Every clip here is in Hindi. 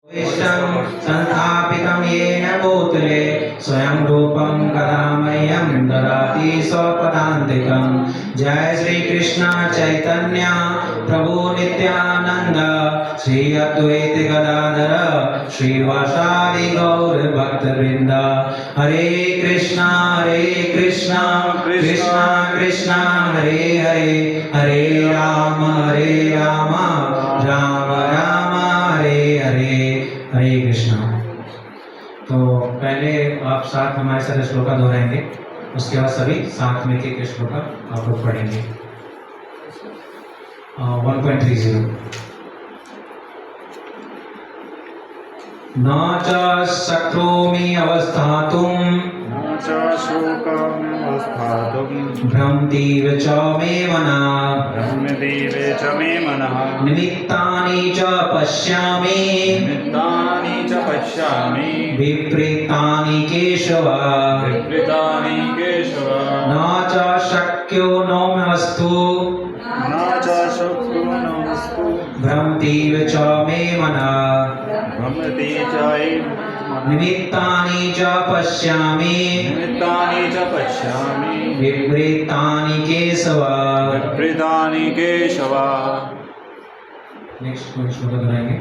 विष्टं संस्थापितं येन भूतले स्वयं रूपं कदा मह्यं ददाति स्वपदान्तिकं। जय श्री कृष्ण चैतन्य प्रभु नित्यानंद श्री अद्वैत गदाधर श्रीवासादि गौर भक्तवृंद। हरे कृष्णा कृष्णा कृष्णा हरे हरे, हरे राम राम राम हरे हरे। हरे कृष्णा। तो पहले आप साथ हमारे साथ श्लोका दोहराएंगे, उसके बाद सभी साथ में के श्लोका आप लोग पढ़ेंगे। 1.30 न च शक्नोमि अवस्थातुं न च शोकमवस्थातुं भ्रमतीव च मे मनः भ्रमतीव च मे मनः निमित्तानि च पश्यामि निमित्तानि च पश्यामि विपरीतानि केशव विपरीतानि केशव न च शक्यो नोमस्तु न च शक्यो नमस्तु भ्रमतीव च मे मनः भ्रमति च मनः निमित्तानि च पश्यामि निमित्तानि च पश्यामि विपरीतानि केशव। विपरीतानि केशव। नेक्स्ट श्लोक दोहराएंगे।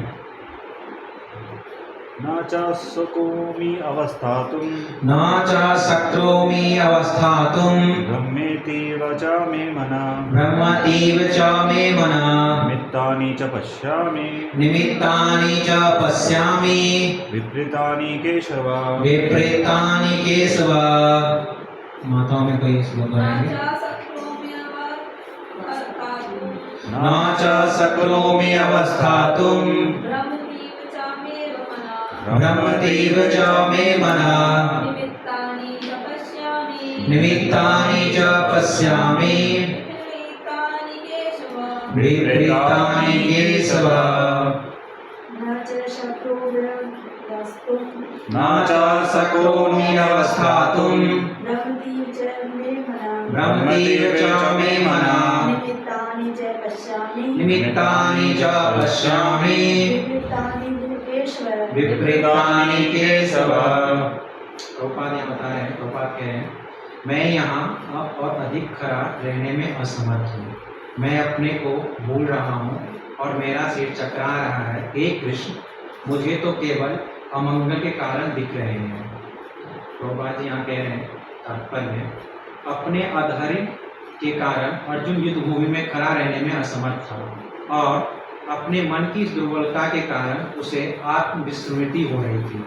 न च शक्नोमि अवस्थातुं न च शक्नोमि अवस्थातुं भ्रमेतीव च मे मनः भ्रमतीव च मे मनः निमित्तानि च पश्यामि निमित्तानि च पश्यामि विपरीतानि केशव विपरीतानि केशव। माताओं में कोई श्लोक दोहराएंगे। न च शक्नोमि अवस्थातुं भ्रमतीव च मे मनः निमित्तानि च पश्यामि विपरीतानि केशव। न च शक्नोमि अवस्थातुं भ्रमतीव च मे मनः निमित्तानि च पश्यामि विपरीतानि केशव। प्रभुपाद यहाँ बता रहे हैं, प्रभुपाद कह रहे हैं, मैं यहाँ अब और अधिक खरा रहने में असमर्थ हूँ। मैं अपने को भूल रहा हूँ और मेरा सिर चकरा रहा है। हे कृष्ण, मुझे तो केवल अमंगल के कारण दिख रहे हैं। प्रभुपाद यहाँ कह रहे हैं तात्पर्य, अपने अधर्म के कारण अर्जुन युद्ध भूमि में खड़ा रहने में असमर्थ था और अपने मन की इस दुर्बलता के कारण उसे आत्मविस्मृति हो रही थी।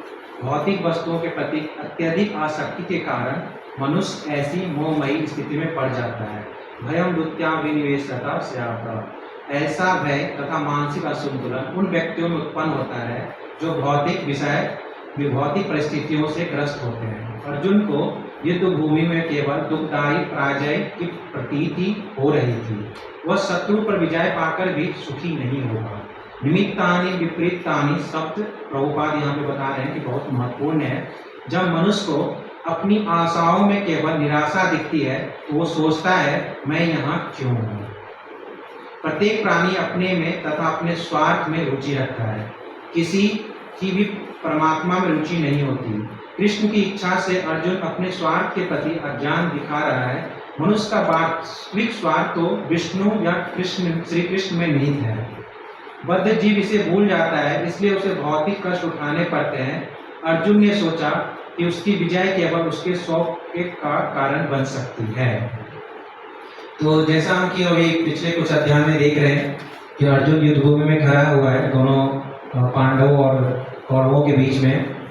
भौतिक वस्तुओं के प्रति अत्यधिक आसक्ति के कारण मनुष्य ऐसी मोहमयी स्थिति में पड़ जाता है। भयम दुत्या विनिवेशता स्यात्। ऐसा भय तथा मानसिक असंतुलन उन व्यक्तियों में उत्पन्न होता है जो भौतिक भौतिक परिस्थितियों से ग्रस्त होते हैं। अर्जुन को युद्ध भूमि में केवल दुखदायी पराजय की प्रतीति हो रही थी। वह शत्रु पर विजय पाकर भी सुखी नहीं होगा। निमित्तानि विपरीतानि शब्द प्रभुपाद यहाँ पे बता रहे हैं कि बहुत महत्वपूर्ण है। जब मनुष्य को अपनी आशाओं में केवल निराशा दिखती है तो वो सोचता है मैं यहाँ क्यों हूँ। प्रत्येक प्राणी अपने में तथा अपने स्वार्थ में रुचि रखता है, किसी की भी परमात्मा में रुचि नहीं होती। कृष्ण की इच्छा से अर्जुन अपने स्वार्थ के प्रति अज्ञान दिखा रहा है। मनुष्य का वास्तविक स्वार्थ तो विष्णु या श्री कृष्ण में निहित है। बद्ध जीव इसे भूल जाता है, इसलिए उसे भौतिक कष्ट उठाने पड़ते हैं। अर्जुन ने सोचा कि उसकी विजय केवल उसके शौक के कारण बन सकती है। तो जैसा हम कि अभी पिछले कुछ अध्याय में देख रहे हैं कि अर्जुन युद्ध भूमि में खड़ा हुआ है, दोनों पांडवों और कौरवों के बीच में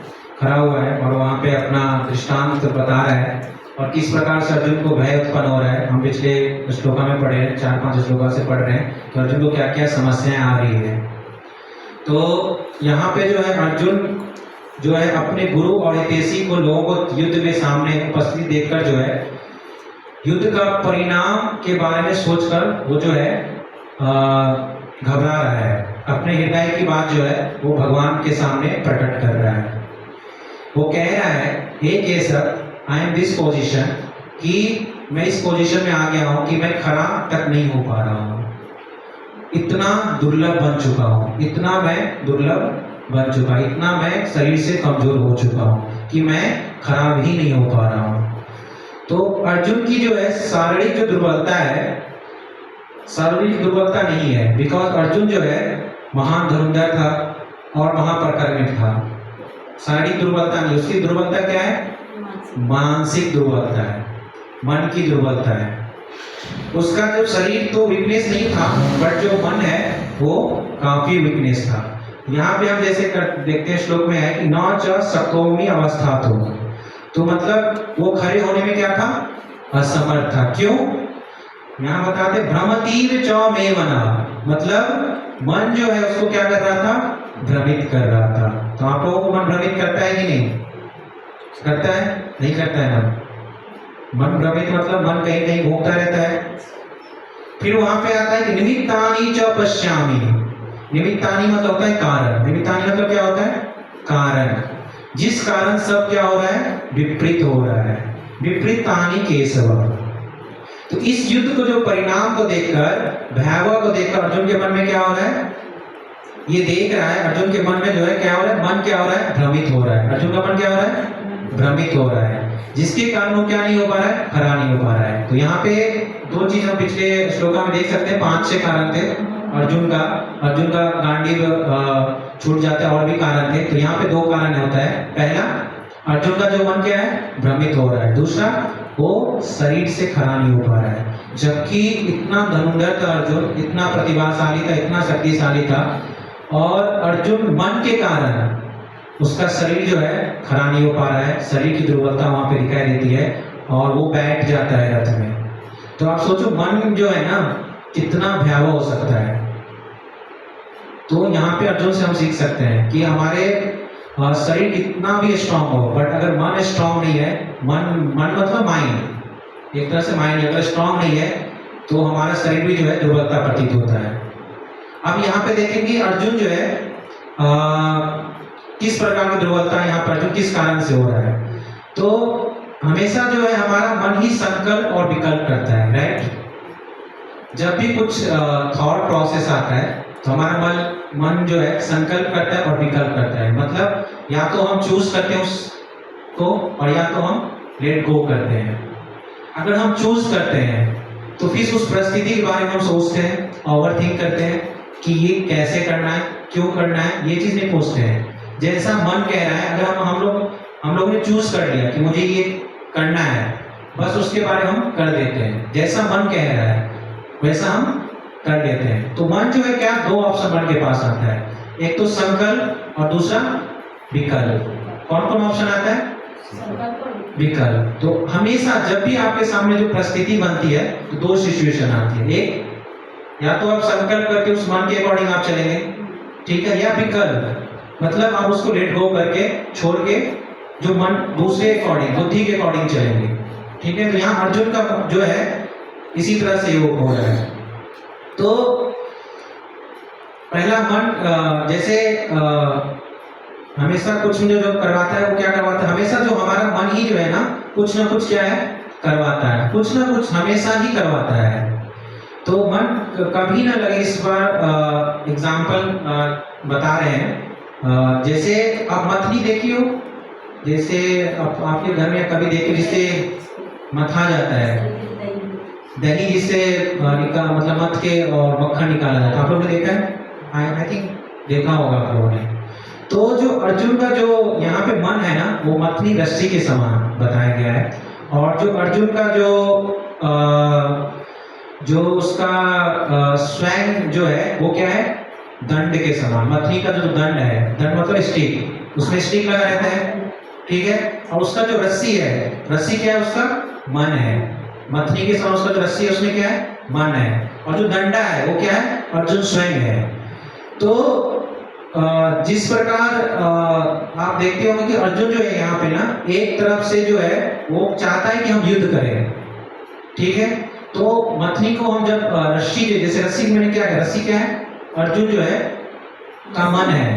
खड़ा हुआ है और वहाँ पे अपना दृष्टांत बता रहा है और किस प्रकार से अर्जुन को भय उत्पन्न हो रहा है। हम पिछले श्लोका में पढ़े हैं, 4-5 श्लोका से पढ़ रहे हैं कि अर्जुन को क्या क्या समस्याएं आ रही है। तो यहाँ पे जो है अर्जुन जो है अपने गुरु और हितैषी को लोगों को युद्ध में सामने उपस्थित देखकर जो है युद्ध का परिणाम के बारे में सोचकर वो जो है घबरा रहा है। अपने हृदय की बात जो है वो भगवान के सामने प्रकट कर रहा है। वो कह रहा है, हे Keshav, I am this position, कि मैं इस पोजीशन में आ गया हूँ कि मैं खड़ा तक नहीं हो पा रहा हूँ। इतना दुर्लभ बन चुका हूँ, इतना मैं दुर्लभ बन चुका, इतना मैं शरीर से कमजोर हो चुका हूँ कि मैं खड़ा भी नहीं हो पा रहा हूँ। तो अर्जुन की जो है शारीरिक जो दुर्बलता है, शारीरिक दुर्बलता नहीं है, बिकॉज अर्जुन जो है महान धनुर्धर था और महापराक्रमी था। शारीरिक दुर्बलता नहीं, उसकी दुर्बलता क्या है? मानसिक दुर्बलता है, मन की दुर्बलता है। उसका जो शरीर तो वीकनेस नहीं था, बट जो मन है वो काफी वीकनेस था। यहाँ पे हम जैसे देखते हैं श्लोक में है कि न च शक्नोमि अवस्थातो, तो मतलब वो खड़े होने में क्या था? असमर्थ था। क्यों? यहाँ बताते भ्रमतीव च मे मना, मतलब मन जो है उसको क्या कर रहा था? भ्रमित कर रहा था। तो आप लोगों को मन भ्रमित करता है कि नहीं करता है? नहीं करता है मन भ्रमित मतलब मन कहीं कहीं घूमता रहता है। फिर वहां पे आता है कि निमित्तानि च पश्यामि। निमित्तानि मतलब होता है कारण, निमित्तानि मतलब क्या होता है? कारण, जिस कारण सब क्या हो रहा है? विपरीत हो रहा है। विपरीतानि केशव। तो इस युद्ध को जो परिणाम को देखकर, भयावह को देखकर अर्जुन के मन में क्या हो रहा है? ये देख रहा है अर्जुन के मन में जो है क्या हो रहा है? मन क्या हो रहा है? भ्रमित हो रहा है। अर्जुन का मन क्या हो रहा है? भ्रमित हो रहा है, जिसके कारण वो क्या नहीं हो पा रहा है? खड़ा नहीं हो पा रहा है। तो यहाँ पे दो चीज हम पिछले श्लोका में देख सकते हैं, 5-6 कारण थे अर्जुन का गांडीव छूट जाता है, और भी कारण थे। तो यहाँ पे 2 कारण होता है। पहला, अर्जुन का जो मन क्या है? भ्रमित हो रहा है। दूसरा, वो शरीर से खड़ा नहीं हो पा रहा है, जबकि इतना धनुर्धर था अर्जुन, इतना प्रतिभाशाली था, इतना शक्तिशाली था, और अर्जुन मन के कारण उसका शरीर जो है खड़ा नहीं हो पा रहा है। शरीर की दुर्बलता वहां पे दिखाई देती है और वो बैठ जाता है रथ में। तो आप सोचो मन जो है ना कितना भयावह हो सकता है। तो यहाँ पे अर्जुन से हम सीख सकते हैं कि हमारे शरीर कितना भी स्ट्रांग हो, बट अगर मन स्ट्रांग नहीं है, मन मतलब माइंड, एक तरह से माइंड अगर स्ट्रांग नहीं है तो हमारा शरीर भी जो है दुर्बलता प्रतीत होता है। अब यहाँ पे देखेंगे अर्जुन जो है किस प्रकार की दुर्बलता यहाँ पर अर्जुन किस कारण से हो रहा है। तो हमेशा जो है हमारा मन ही संकल्प और विकल्प करता है, राइट। जब भी कुछ थॉट प्रोसेस आता है तो हमारा मन जो है संकल्प करता है और विकल्प करता है। मतलब या तो हम चूज करते हैं उसको और या तो हम लेट गो करते हैं। अगर हम चूज करते हैं तो फिर उस परिस्थिति के बारे में हम सोचते हैं, ओवरथिंक करते हैं कि ये कैसे करना है, क्यों करना है, ये चीज नहीं पूछते हैं। जैसा मन कह रहा है, अगर हम लोग ने चूज कर लिया कि मुझे ये करना है, बस उसके बारे में हम कर देते हैं। जैसा मन कह रहा है वैसा हम कर देते हैं। तो मन जो है क्या, 2 ऑप्शन मन के पास आता है, एक तो संकल्प और दूसरा विकल्प। कौन कौन ऑप्शन आता है? विकल्प। तो हमेशा जब भी आपके सामने जो परिस्थिति बनती है तो 2 सिचुएशन आती है। एक, या तो आप संकल्प करके उस मन के अकॉर्डिंग आप चलेंगे, ठीक है, या विकल्प मतलब आप उसको लेट गो करके छोड़ के जो मन दूसरे अकॉर्डिंग, बुद्धि के अकॉर्डिंग चलेंगे, ठीक है। तो यहाँ अर्जुन का जो है इसी तरह से योग हो रहा है। तो पहला मन जैसे हमेशा कुछ जो करवाता है वो क्या करवाता है? हमेशा जो हमारा मन ही जो है ना कुछ क्या है करवाता है, कुछ ना कुछ हमेशा ही करवाता है। तो मन कभी ना लगे। इस बार एग्जाम्पल बता रहे हैं, जैसे आप मथनी देखी हो, जैसे आपके घर में कभी देखे जिससे मथा जाता है, दही जिससे मतलब मथ के और मक्खन निकाला जाता है, आप लोगों ने देखा है? आई थिंक देखा होगा आप लोगों ने। तो जो अर्जुन का जो यहाँ पे मन है ना वो मथनी रस्सी के समान बताया गया है, और जो अर्जुन का जो उसका स्वयं जो है वो क्या है? दंड के समान। मथनी का जो दंड है, दंड मतलब स्टिक, उसमें स्टिक लगा रहता है, ठीक है। और उसका जो रस्सी है, रस्सी क्या है? उसका मन है। मथनी के समान उसका जो रस्सी है उसमें क्या है? मन है। और जो डंडा है वो क्या है? अर्जुन स्वयं है। तो जिस प्रकार आप देखते होंगे कि अर्जुन जो है यहाँ पे ना एक तरफ से जो है वो चाहता है कि हम युद्ध करें, ठीक है। तो मथनी को हम जब रस्सी, जैसे रस्सी मैंने क्या है, रस्सी क्या है? अर्जुन जो है का मन है,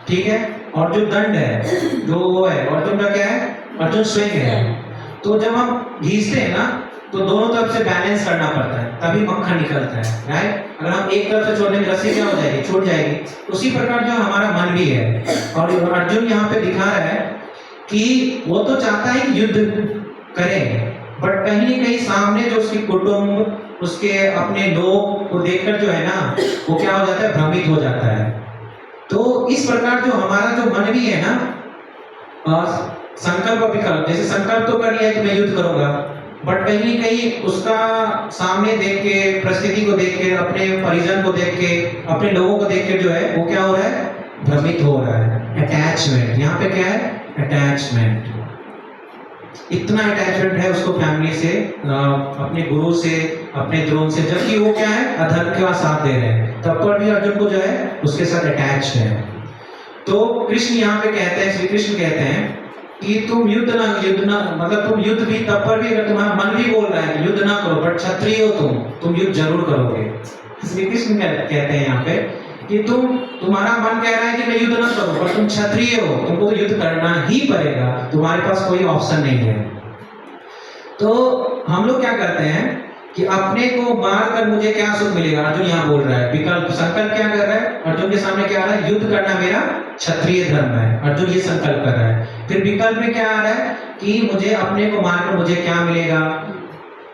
ठीक है। और जो दंड है जो वो है अर्जुन का क्या है? अर्जुन स्वयं है। तो जब हम घींचते हैं ना तो दोनों तरफ से बैलेंस करना पड़ता है, तभी मक्खन निकलता है, राइट। अगर हम एक तरफ से छोड़ने में रस्सी क्या हो जाएगी, छूट जाएगी। उसी प्रकार जो हमारा मन भी है। और अर्जुन यहाँ पे दिखा रहा है कि वो तो चाहता है कि युद्ध करे, बट कहीं न कहीं सामने जो उसके कुटुंब, उसके अपने लोग को देखकर जो है ना, वो क्या हो जाता है, भ्रमित हो जाता है। तो इस प्रकार जो हमारा जो मन भी है ना, संकल्प विकल्प, जैसे संकल्प तो कर लिया कि मैं युद्ध करूंगा, बट कहीं न कहीं उसका सामने देख के, परिस्थिति को देख के, अपने परिजन को देख के, अपने लोगों को देख के जो है वो क्या हो रहा है, भ्रमित हो रहा है। अटैचमेंट, यहाँ पे क्या है, अटैचमेंट। इतना अटैचमेंट है उसको फैमिली से, अपने गुरु से, अपने द्रोण से, जबकि वो क्या है, अधर्म का साथ दे रहे हैं, तब पर भी अर्जुन को जो है उसके साथ अटैच है। तो कृष्ण यहाँ पे कहते हैं, श्री कृष्ण कहते हैं कि तुम युद्ध ना, मतलब तुम युद्ध भी, तब पर भी अगर तुम्हारा मन भी बोल रहा है कि युद्ध ना करो, बट क्षत्रिय हो तुम युद्ध जरूर करोगे। श्री कृष्ण कहते हैं यहाँ पे कि तुम्हारा मन कह रहा है कि मैं युद्ध ना करूं, पर तुम क्षत्रिय हो, तुमको तो युद्ध करना ही पड़ेगा, तुम्हारे पास कोई ऑप्शन नहीं है। तो हम लोग क्या करते हैं कि अपने को मार कर मुझे क्या सुख मिलेगा, अर्जुन यहाँ बोल रहा है। विकल्प, संकल्प क्या कर रहा है, अर्जुन के सामने क्या आ रहा है, युद्ध करना मेरा क्षत्रिय धर्म है, अर्जुन ये संकल्प कर रहा है। फिर विकल्प में क्या आ रहा है कि मुझे अपने को मारकर मुझे क्या मिलेगा।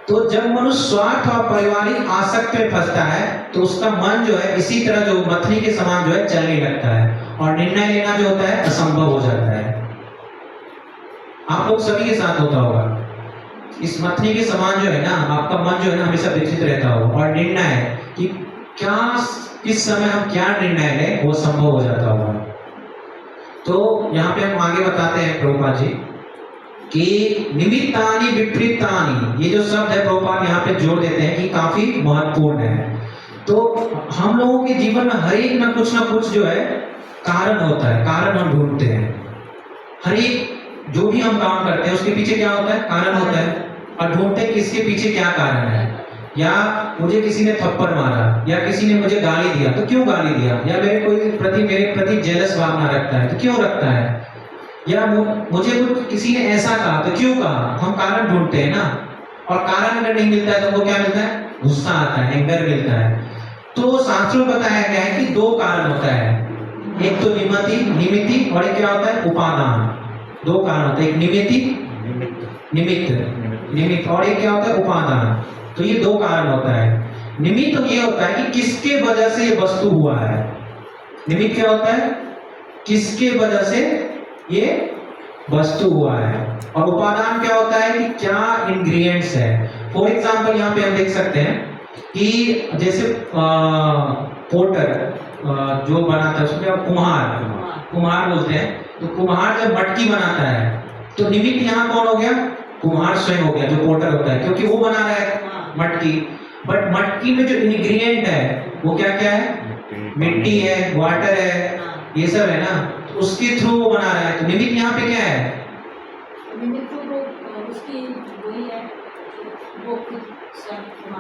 तो जब मनुष्य स्वार्थ और पारिवारिक आसक्त में फंसता है, तो उसका मन जो है इसी तरह जो मथनी के समान जो है चलने लगता है, और निर्णय लेना जो होता है असंभव हो जाता है। आप लोग सभी के साथ होता होगा, इस मथनी के समान जो है ना, आपका मन जो है ना हमेशा विचलित रहता होगा, और निर्णय कि क्या, किस समय हम क्या निर्णय लें, वो संभव हो जाता होगा। तो यहाँ पे हम आगे बताते हैं प्रभुपाद जी कि निमित्तानि विपरीतानि, ये जो शब्द है प्रभुपाद यहाँ पे जोड़ देते हैं कि काफी महत्वपूर्ण है। तो हम लोगों के जीवन में हर एक ना कुछ जो है कारण होता है, कारण हम ढूंढते हैं। हर एक जो भी हम काम करते हैं उसके पीछे क्या होता है, कारण होता है, और ढूंढते हैं किसके पीछे क्या कारण है। या मुझे किसी ने थप्पड़ मारा, या किसी ने मुझे गाली दिया, तो क्यों गाली दिया, या मेरे प्रति जेलस भावना रखता है, तो क्यों रखता है, या मुझे किसी ने ऐसा कहा तो क्यों कहा। हम कारण ढूंढते हैं ना, और कारण अगर नहीं मिलता है तो हमको क्या मिलता है, गुस्सा आता है, एंगर मिलता है। तो शास्त्रों में बताया गया है कि दो कारण होता है, एक तो निमित्ति और एक क्या होता है, उपादान। दो कारण होते हैं, एक निमित्त और एक क्या होता है, उपादान। तो ये दो कारण होता है। निमित्त तो ये होता है कि किसके वजह से ये वस्तु हुआ है। निमित्त क्या होता है, किसके वजह से ये वस्तु हुआ है। और उपादान क्या होता है कि क्या इंग्रेडिएंट्स है। फॉर एग्जांपल यहाँ पे हम देख सकते हैं कि जैसे पोटर जो बनाता है उसमें कुम्हार बोलते हैं। तो कुम्हार जब मटकी बनाता है तो निमित्त यहाँ कौन हो गया, कुम्हार स्वयं हो गया, जो पोटर होता है, क्योंकि वो बना रहा है मटकी। बट मटकी में जो इंग्रेडिएंट है वो क्या क्या है, मिट्टी है, वाटर है, ये सब है ना, तो उसके थ्रू वो बना रहा है। तो निमित्त यहाँ पे क्या है,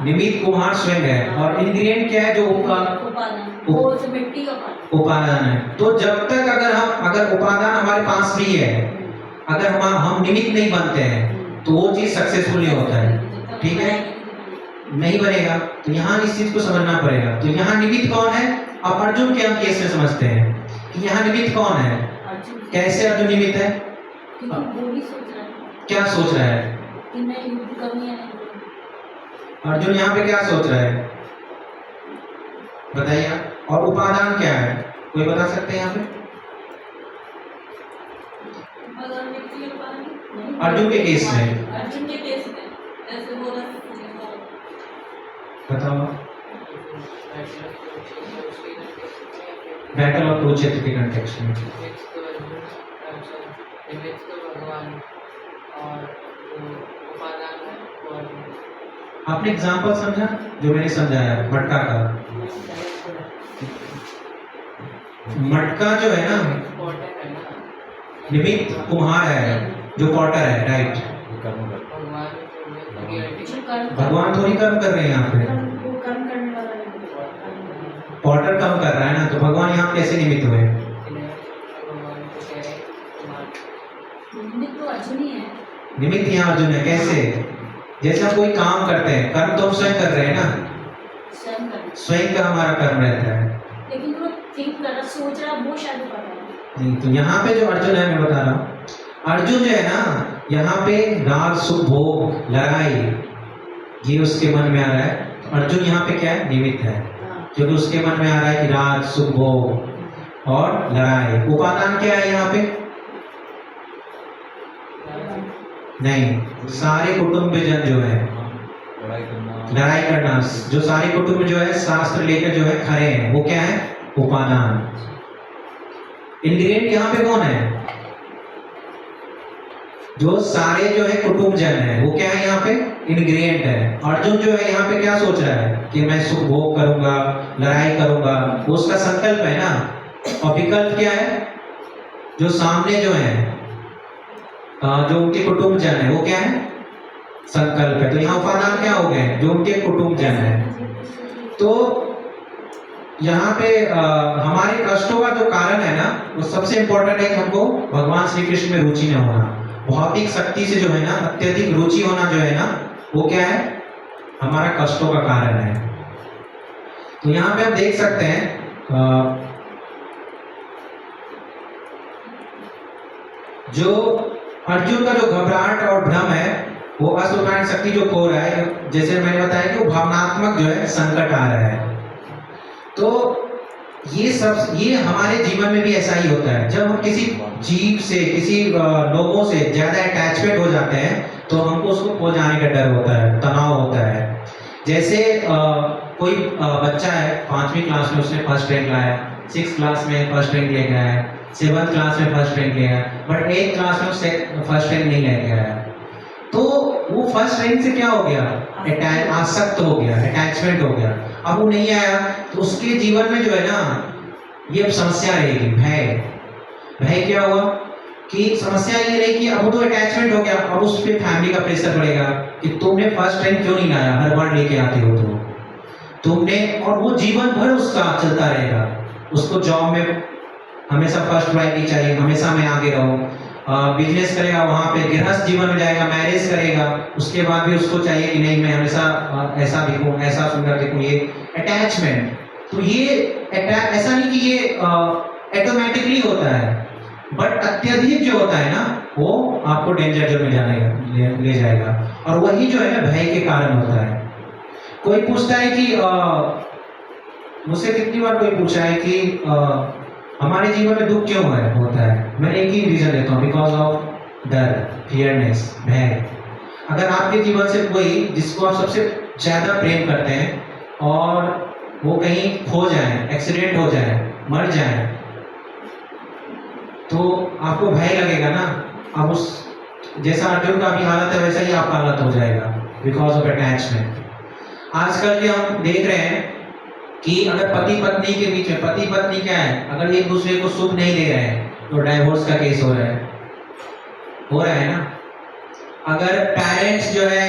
निमित्त कुम्हार स्वयं है, और इंग्रेडिएंट क्या है, जो उपादान है। तो जब तक अगर उपादान हमारे पास भी है, अगर हम निमित्त नहीं बनते हैं तो वो चीज सक्सेसफुल नहीं होता है, ठीक है, नहीं बनेगा। तो यहाँ इस चीज को समझना पड़ेगा। तो यहाँ निमित्त कौन है, अब अर्जुन के हम केस में समझते हैं कि यहाँ निमित्त कौन है, कैसे अर्जुन निमित्त है, क्या सोच रहा है अर्जुन यहाँ पे, क्या सोच रहा है बताइए। और उपादान क्या है, कोई बता सकते हैं यहाँ पे अर्जुन के केस में, बताओ। बैटल ऑफ कुरुक्षेत्र के कंटेक्स्ट में आपने एग्जाम्पल समझा जो मैंने समझाया मटका का। मटका जो है ना, निमित्त कुम्हार है, जो पॉटर है, राइट। भगवान थोड़ी कर्म कर रहे हैं यहाँ पे, पॉटर कर्म कर रहा है ना, तो भगवान यहाँ कैसे निमित्त हुए, निमित्त यहाँ अर्जुन है, कैसे जैसे हम कोई काम करते हैं, कर्म तो हम स्वयं कर रहे हैं ना, स्वयं का हमारा कर्म रहता है। लेकिन वो थिंक कर रहा, सोच रहा, वो शायद पता है। नहीं, तो यहाँ पे जो अर्जुन है, मैं बता रहा हूँ, अर्जुन जो है ना, यहाँ पे राग सुख भोग लड़ाई ये उसके मन में आ रहा है। तो अर्जुन यहाँ पे क्या है, निमित्त है, क्योंकि उसके मन में आ रहा है कि राग सुख भोग और लड़ाई। उपादान क्या है यहाँ पे? नहीं, सारे कुटुंबजन जो है लड़ाई करना, जो सारे कुटुंब जो है शास्त्र लेकर जो है खड़े हैं, वो क्या है? उपादान। इंग्रेडिएंट यहाँ पे कौन है? जो सारे जो है कुटुंबजन है, वो क्या है यहाँ पे? इंग्रेडिएंट है। अर्जुन जो है यहाँ पे क्या सोच रहा है कि मैं सुख भोग करूंगा, लड़ाई करूंगा, वो उसका संकल्प है ना। और विकल्प क्या है? जो सामने जो है जो उनके कुटुंबजन है, वो क्या है? संकल्प है। तो यहाँ उपादान क्या हो गए? जो उनके कुटुंबजन है। तो यहाँ पे हमारे कष्टों का जो कारण है ना, वो सबसे इंपॉर्टेंट है कि हमको भगवान श्री कृष्ण में रुचि न होना, भौतिक शक्ति से जो है ना अत्यधिक रुचि होना जो है ना, वो क्या है? हमारा कष्टों का कारण है। तो यहाँ पे हम देख सकते हैं जो अर्जुन का जो घबराहट और भ्रम है, वो अश्वकारण शक्ति जो खो रहा है, जैसे मैंने बताया कि वो भावनात्मक जो है संकट आ रहा है। तो ये हमारे जीवन में भी ऐसा ही होता है। जब हम किसी जीव से, किसी लोगों से ज्यादा अटैचमेंट हो जाते हैं, तो हमको उसको खो जाने का डर होता है, तनाव होता है। जैसे कोई बच्चा है 5वीं क्लास में, उसने फर्स्ट रैंक लाया, 6th क्लास में फर्स्ट रैंक ले गया है, 7th क्लास में फर्स्ट रैंक ले आया, बट 8th क्लास में फर्स्ट रैंक नहीं ले गया है। तो वो फर्स्ट रैंक से क्या हो गया? आसक्त हो गया, अटैचमेंट हो गया। अब वो नहीं आया, तो उसके जीवन में जो है ना, ये अब समस्या रहेगी, भय क्या हुआ कि समस्या ये रही कि अब तो अटैचमेंट हो गया, अब उस पर फैमिली का प्रेशर पड़ेगा कि तुमने फर्स्ट रैंक क्यों नहीं लाया, हर बार लेके आते हो तो तुमने, और वो जीवन भर उसका चलता रहेगा। उसको जॉब में हमेशा फर्स्ट प्राइज ही चाहिए, हमेशा मैं आगे रहूं। बिजनेस करेगा, वहां पे गृहस्थ जीवन में जाएगा, मैरिज करेगा, उसके बाद भी उसको चाहिए कि नहीं मैं हमेशा ऐसा दिखूं, ऐसा सुंदर दिखूं। ये अटैचमेंट, तो ये ऐसा नहीं कि ये ऑटोमेटिकली होता है, बट अत्यधिक जो होता है ना, वो आपको डेंजर जोन में ले जाएगा। और वही जो है ना भय के कारण होता है। कोई पूछता है कि मुझसे कितनी बार कोई पूछा है कि हमारे जीवन में दुख क्यों होता है? मैं एक ही रीजन देता हूँ, बिकॉज ऑफ डर, फियरनेस, भय। अगर आपके जीवन से कोई जिसको आप सबसे ज्यादा प्रेम करते हैं और वो कहीं खो जाए, एक्सीडेंट हो जाए, मर जाए, तो आपको भय लगेगा ना। अब उस जैसा अर्जुन का भी हालत है, वैसा ही आपका हालत हो जाएगा, बिकॉज ऑफ अटैचमेंट। आजकल जो हम देख रहे हैं कि अगर पति पत्नी के बीच में, पति पत्नी क्या है, अगर एक दूसरे को सुख नहीं दे रहे हैं, तो डाइवोर्स का केस हो रहा है ना। अगर पेरेंट्स जो है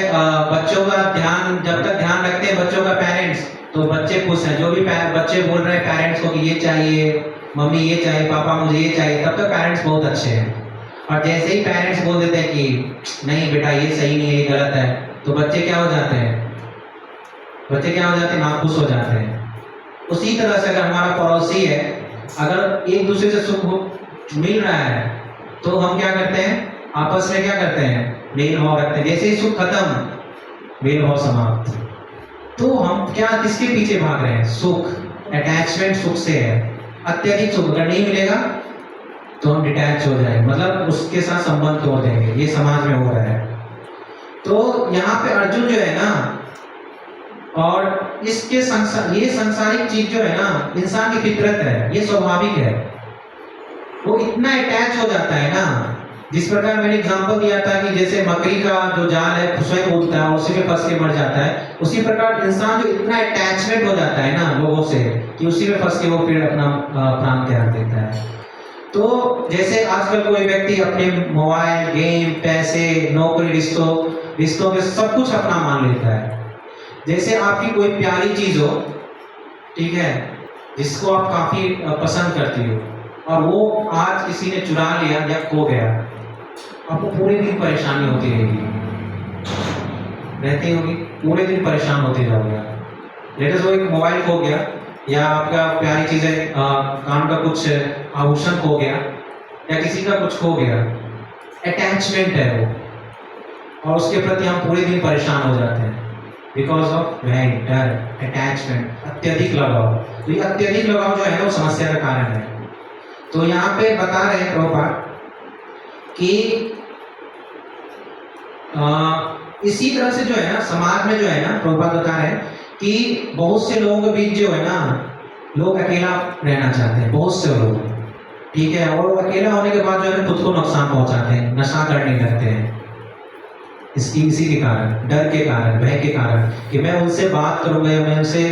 बच्चों का ध्यान, जब तक ध्यान रखते हैं बच्चों का पेरेंट्स, तो बच्चे खुश हैं। जो भी बच्चे बोल रहे हैं पेरेंट्स को कि ये चाहिए मम्मी, ये चाहिए पापा, मुझे ये चाहिए, तब तक पेरेंट्स बहुत अच्छे हैं। और जैसे ही पेरेंट्स बोल देते हैं कि नहीं बेटा ये सही नहीं है, ये गलत है, तो बच्चे क्या हो जाते हैं? नाखुश हो जाते हैं। उसी तरह से अगर हमारा पड़ोसी है, अगर एक दूसरे से सुख मिल रहा है, तो हम क्या करते हैं? आपस में क्या करते हैं? मेल भाव रखते हैं। जैसे ही सुख खत्म, मेल भाव समाप्त। तो हम क्या किसके पीछे भाग रहे हैं? सुख, अटैचमेंट सुख से है। अत्यधिक सुख अगर नहीं मिलेगा तो हम डिटैच हो जाएंगे, मतलब उसके साथ संबंध तोड़ देंगे। ये समाज में हो रहा है। तो यहाँ पे अर्जुन जो है ना, और इसके ये संसारिक चीज जो है ना, इंसान की फितरत है, ये स्वाभाविक है। वो इतना अटैच हो जाता है ना, जिस प्रकार मैंने एग्जांपल दिया था कि जैसे मकड़ी का जो जाल है स्वयं उड़ता है और उसी में फंस के मर जाता है, उसी प्रकार इंसान जो इतना अटैचमेंट हो जाता है ना लोगों से, कि उसी में फंस के वो फिर अपना प्राण त्याग देता है। तो जैसे आजकल कोई व्यक्ति अपने मोबाइल, गेम, पैसे, नौकरी, रिश्तों में सब कुछ अपना मान लेता है। जैसे आपकी कोई प्यारी चीज हो, ठीक है, जिसको आप काफी पसंद करती हो, और वो आज किसी ने चुरा लिया या खो गया, आपको पूरे दिन परेशानी होती रहेगी। रहती होगी, पूरे दिन परेशान होते जाओगे आप। लेटेस्ट वो एक मोबाइल खो गया या आपका प्यारी चीज़ें काम का कुछ आभूषण खो गया या किसी का कुछ खो गया, अटैचमेंट है वो, और उसके प्रति हम पूरे दिन परेशान हो जाते हैं बिकॉज ऑफ भय, डर, अटैचमेंट, अत्यधिक लगाव। तो ये अत्यधिक लगाव जो है ना वो समस्या का कारण है। तो यहाँ पे बता रहे हैं प्रभुपाद कि इसी तरह से जो है ना समाज में जो है ना, प्रभुपाद बता रहे हैं कि बहुत से लोगों के बीच जो है ना लोग अकेला रहना चाहते हैं, बहुत से लोग, ठीक है, और अकेला होने के बाद जो है खुद को नुकसान पहुंचाते हैं, नशा करने लगते हैं। इसी के कारण, डर के कारण, भय के कारण कि मैं उनसे बात करूंगा या मैं उनसे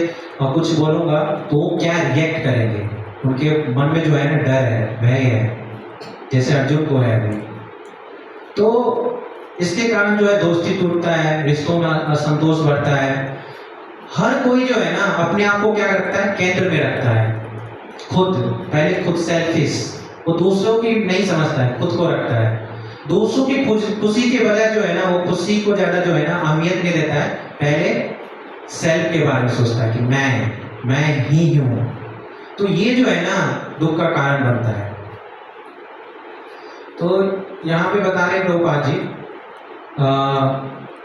कुछ बोलूंगा तो वो क्या रिएक्ट करेंगे, उनके मन में जो है ना डर है, भय है, जैसे अर्जुन को है अभी। तो इसके कारण जो है दोस्ती टूटता है, रिश्तों में असंतोष बढ़ता है। हर कोई जो है ना अपने आप को क्या रखता है, केंद्र में रखता है, खुद, पहले खुद सेल्फिश, वो दूसरों की नहीं समझता है, खुद को रखता है। दूसरों की खुशी के बजाय जो है ना वो खुशी को ज्यादा जो है ना अहमियत नहीं देता है, पहले सेल्फ के बारे में सोचता है कि मैं ही हूं। तो ये जो है ना दुख का कारण बनता है। तो यहाँ पे बता रहे प्रभुपाद जी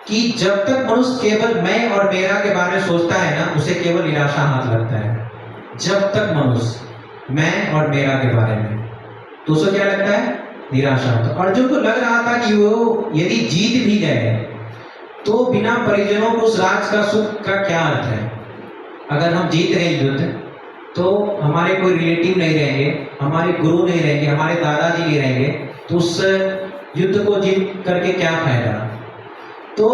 कि जब तक मनुष्य केवल मैं और मेरा के बारे में सोचता है ना, उसे केवल निराशा हाथ लगता है। जब तक मनुष्य मैं और मेरा के बारे में, तो उसे क्या लगता है, निराशा। तो अर्जुन को लग रहा था कि वो यदि जीत भी गए तो बिना परिजनों को उस राज का सुख का क्या अर्थ है। अगर हम जीत रहे युद्ध तो हमारे कोई रिलेटिव नहीं रहेंगे, हमारे गुरु नहीं रहेंगे, हमारे दादाजी नहीं रहेंगे, तो उस युद्ध को जीत करके क्या फायदा। तो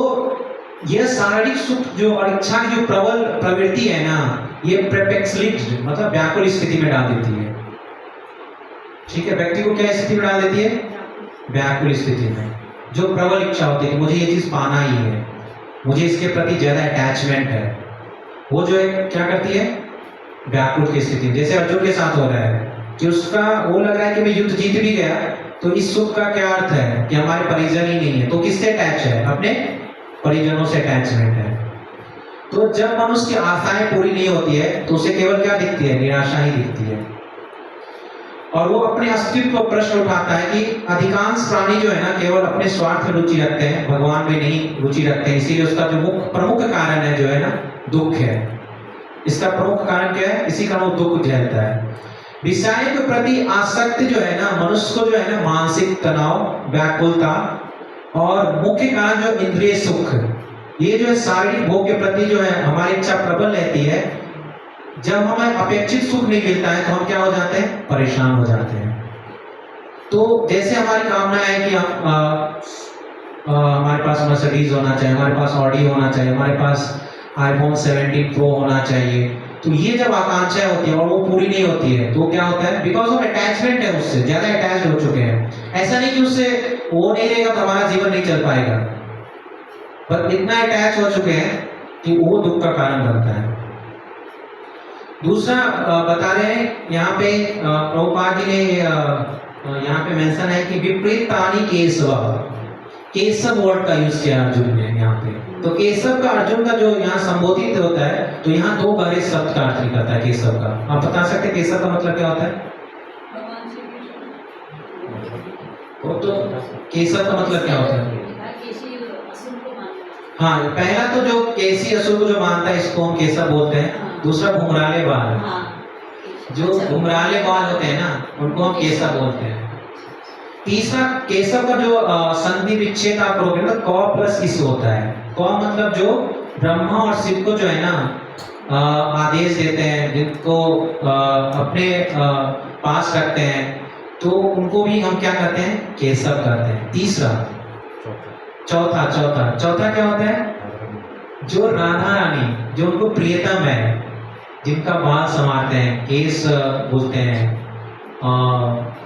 यह शारीरिक सुख जो और इच्छा की जो प्रबल प्रवृत्ति है ना, ये परप्लेक्सिटी मतलब व्याकुल स्थिति में डाल देती है। ठीक है, व्यक्ति को क्या स्थिति में डाल देती है, व्याकुल स्थिति में। जो प्रबल इच्छा होती है कि मुझे ये चीज पाना ही है, मुझे इसके प्रति ज्यादा अटैचमेंट है, वो जो है क्या करती है, व्याकुल की स्थिति। जैसे अर्जुन के साथ हो रहा है कि उसका वो लग रहा है कि मैं युद्ध जीत भी गया तो इस सुख का क्या अर्थ है कि हमारे परिजन ही नहीं है, तो किससे अटैच है, अपने परिजनों से अटैचमेंट है। तो जब मनुष्य की आशाएं पूरी नहीं होती है तो उसे केवल क्या दिखती है, निराशा ही दिखती है। और वो अपने अस्तित्व को प्रश्न उठाता है कि अधिकांश प्राणी जो है ना केवल अपने स्वार्थ में रुचि रखते हैं, भगवान में नहीं रुचि रखते हैं। इसीलिए उसका जो प्रमुख कारण है जो है ना दुख है। इसका प्रमुख कारण क्या है, इसी का वो दुख झेलता है। विषय के प्रति आसक्ति जो है ना मनुष्य को जो है ना मानसिक तनाव, व्याकुलता और मुख्य कारण जो इंद्रिय सुख, ये जो है शारीरिक भोग के प्रति जो है हमारी इच्छा प्रबल रहती है। जब हमें अपेक्षित सुख नहीं मिलता है तो हम क्या हो जाते हैं, परेशान हो जाते हैं। तो जैसे हमारी कामना है कि हमारे पास मर्सिडीज होना चाहिए, हमारे पास ऑडी होना चाहिए, हमारे पास आईफोन 17 प्रो होना चाहिए, तो ये जब आकांक्षाएं होती है और वो पूरी नहीं होती है तो क्या होता है, बिकॉज ऑफ अटैचमेंट है, उससे ज्यादा अटैच हो चुके हैं। ऐसा नहीं कि उससे वो नहीं रहेगा तो हमारा जीवन नहीं चल पाएगा, पर इतना अटैच हो चुके हैं कि वो दुख का कारण बनता है। दूसरा बता रहे हैं यहाँ पे प्रभुपाद जी ने यहाँ पे मेंशन है कि विपरीतानि केशव, केशव वर्ड का यूज किया अर्जुन ने यहाँ पे। तो केशव का अर्जुन का जो यहाँ संबोधित होता है तो यहाँ दो गहरे शब्द का अर्थ निकलता है केशव का। आप बता सकते हैं केशव का मतलब क्या होता है? वो तो केशव का मतलब क्या होता है? हाँ, पहला तो जो केसी असुर को जो मानता है इसको हम केशव बोलते हैं। दूसरा घुंघराले बाल, जो घुंघराले बाल होते हैं ना उनको हम केशव बोलते हैं। तीसरा केशव का जो संधि विच्छेद आप करोगे ना, क प्लस इस होता है। क मतलब जो ब्रह्मा और शिव को जो है ना आदेश देते हैं, जिनको अपने पास रखते हैं, तो उनको भी हम क्या कहते हैं, केशव कहते हैं। तीसरा चौथा क्या होता है, जो राधा रानी, जो उनको प्रियतम है, जिनका बाल संवारते हैं, केस बोलते हैं,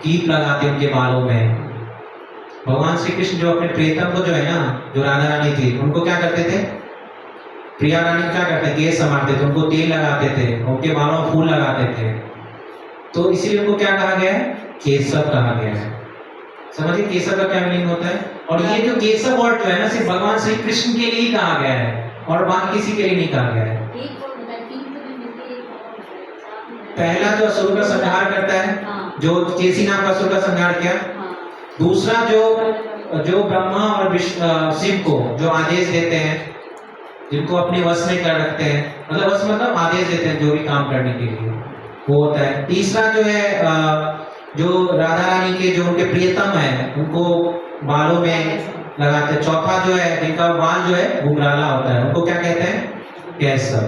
कीप लगाते हैं उनके बालों में। भगवान श्री कृष्ण जो अपने प्रियतम को जो है ना, जो राधा रानी थी, उनको क्या करते थे, प्रिया रानी क्या करते थे, केस संवारते थे, उनको तेल लगाते थे, उनके बालों में फूल लगाते थे। तो इसीलिए उनको क्या कहा गया है, केशव कहा गया है। समझिए केशव का क्या मीनिंग होता है। और ये जो केशव वर्ड जो है ना सिर्फ भगवान श्री कृष्ण के लिए ही कहा गया है और बाकी किसी के लिए नहीं कहा गया है। एक और बताइए, 3 तो नहीं मिलते, एक और बताइए, साथ में। पहला जो असुर का संहार करता है, हाँ, जो केसी नाम का असुर का संहार किया। हाँ, दूसरा जो ब्रह्मा और शिव को जो आदेश देते हैं, जिनको अपने वश में कर रखते हैं, मतलब वश मतलब आदेश देते हैं जो भी काम करने के लिए, वो होता है। तीसरा जो है जो राधा रानी के जो उनके प्रियतम है उनको बालों में लगाते हैं। चौथा जो है जिनका बाल जो है घुंघराला होता है, उनको क्या कहते हैं, केशव।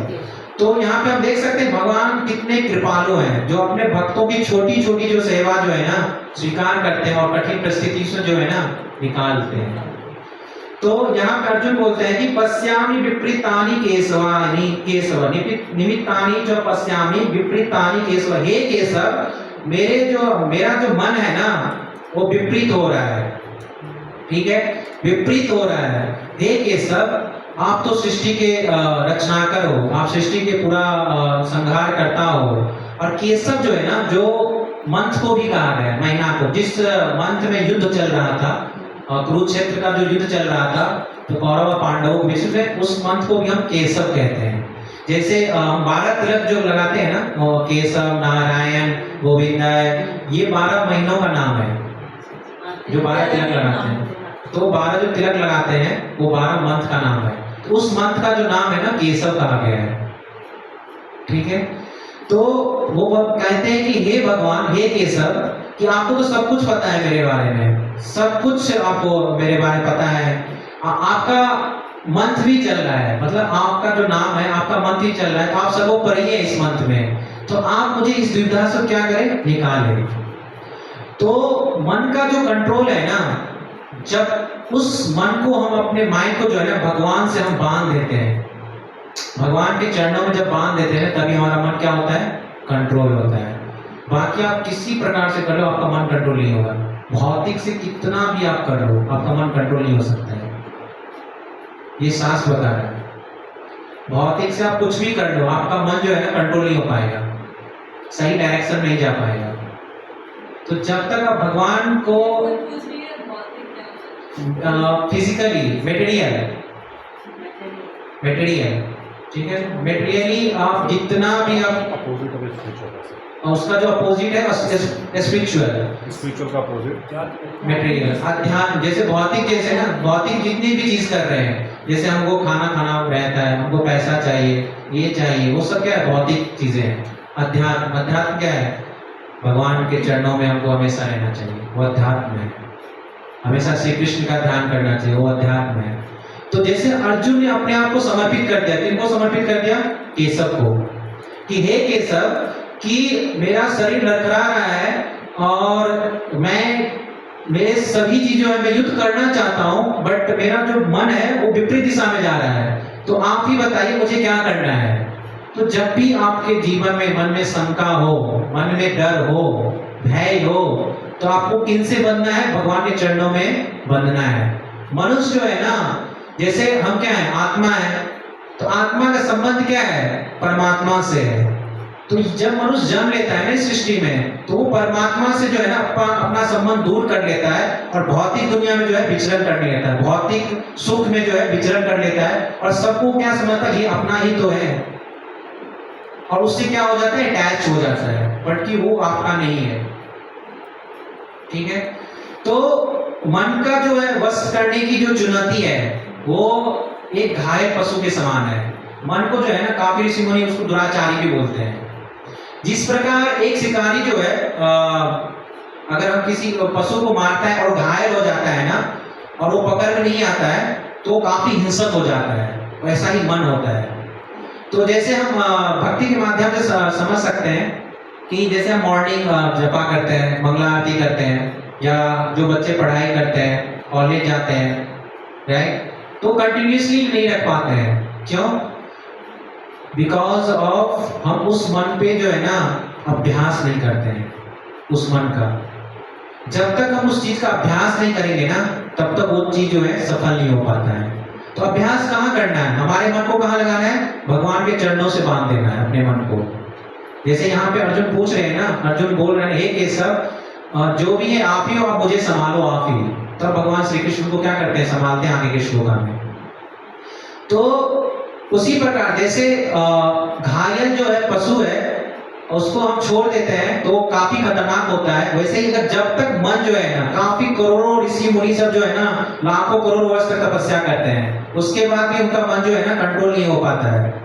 तो यहाँ पे हम देख सकते हैं भगवान कितने कृपालु हैं, जो अपने भक्तों की छोटी छोटी जो सेवा जो है ना स्वीकार करते हैं और कठिन परिस्थिति से जो है ना निकालते हैं। तो यहाँ पे अर्जुन बोलते हैं कि पश्यामि विपरीतानि केशवानि केशव निमित्तानि च पश्यामि विपरीतानि केशव। हे केशव, मेरा जो मन है ना वो विपरीत हो रहा है, ठीक है, विपरीत हो रहा है। हे केशव, आप तो सृष्टि के रचनाकर हो, आप सृष्टि के पूरा संहार करता हो। और केशव जो है ना, जो मंथ को भी कहा गया है, महीना को, जिस मंथ में युद्ध चल रहा था, कुरुक्षेत्र का जो युद्ध चल रहा था, तो कौरव और पांडवों के बीच में, उस मंथ को भी हम केशव कहते हैं। जैसे 12 तिलक जो लगाते हैं ना, केशव, नारायण, गोविंद, ये 12 महीनों का नाम है जो 12 तिलक लगाते हैं। तो 12 जो तिलक लगाते हैं वो 12 मंथ का नाम है। तो उस मंथ का जो नाम है ना केशव कहा गया है, ठीक है। तो वो कहते हैं कि हे भगवान, हे केशव, कि आपको तो सब कुछ पता है मेरे बारे में, सब कुछ आपको मेरे बारे में पता है। आपका मंथ भी चल रहा है, मतलब आपका जो नाम है, आपका मंथ भी चल रहा है, तो आप सर्वोपरि है इस मंथ में। तो आप मुझे इस दुविधा से क्या करें, निकालें। तो मन का जो कंट्रोल है ना, जब उस मन को हम अपने माइंड को जो है ना भगवान से हम बांध देते हैं, भगवान के चरणों में जब बांध देते हैं तभी हमारा मन क्या होता है, कंट्रोल होता है। बाकी आप किसी प्रकार से कर लो, आपका मन कंट्रोल नहीं होगा। भौतिक से कितना भी आप कर लो, आपका मन कंट्रोल नहीं हो सकता है, ये शास्त्र बता रहा है। भौतिक से आप कुछ भी कर लो, आपका मन जो है ना कंट्रोल नहीं हो पाएगा, सही डायरेक्शन में नहीं जा पाएगा। तो जब तक आप भगवान को फिजिकली मेटेरियल, ठीक है, मेटेरियली आप जितना भी आप, अपोजिट ऑफ स्पिरिचुअल, उसका जो अपोजिट है स्पिरिचुअल का अपोजिट मेटेरियल, अध्यात्म। जैसे भौतिक, जैसे ना भौतिक जितनी भी चीज कर रहे हैं, जैसे हमको खाना रहता है, हमको पैसा चाहिए, ये चाहिए, वो सब क्या है, भौतिक चीजें हैं। अध्यात्म क्या है, भगवान के चरणों में हमको हमेशा रहना चाहिए, वो अध्यात्म है। हमेशा श्री कृष्ण का ध्यान करना चाहिए, वो अध्यात्म है। तो जैसे अर्जुन ने अपने आप को समर्पित कर दिया, किनको समर्पित कर दिया, केशव को, कि हे केशव, कि मेरा शरीर लड़खड़ा रहा है और मेरे सभी चीजों में मैं युद्ध करना चाहता हूं, बट मेरा जो मन है वो विपरीत दिशा में जा रहा है। तो आप ही बताइए मुझे क्या करना है। तो जब भी आपके जीवन में मन में शंका हो, मन में डर हो, भय हो, तो आपको किनसे बंधना है, भगवान के चरणों में बंधना है। मनुष्य जो है ना, जैसे हम क्या है, आत्मा है, तो आत्मा का संबंध क्या है, परमात्मा से है। तो जब मनुष्य जन्म लेता है ना इस सृष्टि में, तो वो परमात्मा से जो है ना अपना संबंध दूर कर लेता है और भौतिक दुनिया में जो है विचरण करने लेता है, भौतिक सुख में जो है विचरण कर लेता है और सबको क्या समझता है, ये अपना ही तो है, और उससे क्या हो जाता है, अटैच हो जाता है, बट कि वो आपका नहीं है, ठीक है। तो मन का जो है वश करने की जो चुनौती है वो एक घायल पशु के समान है। मन को जो है ना, काफी ऋषि मुनि उसको दुराचारी भी बोलते हैं। जिस प्रकार एक शिकारी जो है अगर हम किसी पशु को मारता है और घायल हो जाता है ना, और वो पकड़ में नहीं आता है, तो काफी हिंसक हो जाता है, वैसा ही मन होता है। तो जैसे हम भक्ति के माध्यम से समझ सकते हैं कि जैसे हम मॉर्निंग जपा करते हैं, मंगला आरती करते हैं, या जो बच्चे पढ़ाई करते हैं, कॉलेज जाते हैं, राइट, तो कंटिन्यूसली नहीं रख पाते हैं। क्यों? बिकॉज ऑफ हम उस मन पे जो है ना अभ्यास नहीं करते हैं, उस मन का। जब तक हम उस चीज का अभ्यास नहीं करेंगे ना, तब तक वो चीज जो है सफल नहीं हो पाता है। तो अभ्यास कहाँ करना है, हमारे मन को कहाँ लगाना है, भगवान के चरणों से बांध देना है अपने मन को। जैसे यहाँ पे अर्जुन पूछ रहे हैं ना, अर्जुन बोल रहे हैं, हे केशव, जो भी है आप ही हो, आप मुझे संभालो आप ही। तब भगवान श्री कृष्ण को क्या करते हैं, संभालते हैं आगे के श्लोका में। तो उसी प्रकार जैसे घायल जो है पशु है, उसको हम छोड़ देते हैं तो काफी खतरनाक होता है, वैसे ही अगर जब तक मन जो है ना, काफी करोड़ों ऋषि मुनि सब जो है ना लाखों करोड़ वर्ष तक तपस्या करते हैं, उसके बाद भी उनका मन जो है ना कंट्रोल नहीं हो पाता है।